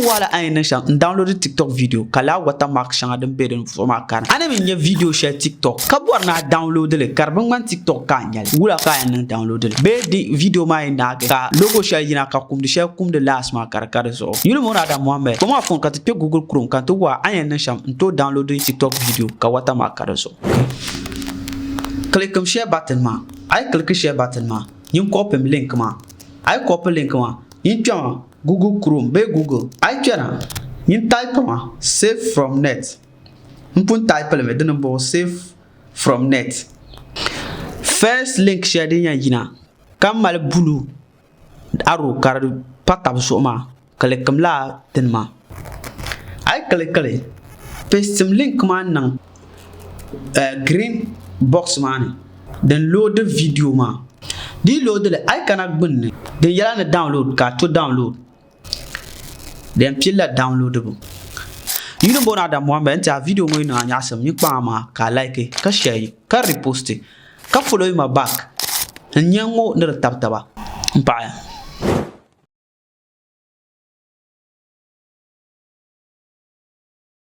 wala ay na shan download TikTok video kala watermark shanga dem be den forma kan ana min video share TikTok ka bor na download le karbon man TikTok ka nyal wula ka yan download le be di video ma ina ka logo share yina ka kum de share kum de las ma kar so yulu mo na da Mohammed ko ma fon ka te Google Chrome kan to wa ayen na sham to download TikTok video ka watermark kar so click share button ma ay click share button ma yin copy link ma ay copy link ma yin twa Google Chrome be Google ay twa yin type ma save from net mpun type le me den bo save from net first link share din yina kamal bulu aro kar patab so ma click la tin ma ay click paste link ma nan green box man then load the video ma di load le ay kana gbunne den yala na download ka to download den pila downloadable yino bona da Mohammed ta video mo ina anya sam ni pa ma ka like ka share ka repost ka follow ma back nyango ne tap taba mpaya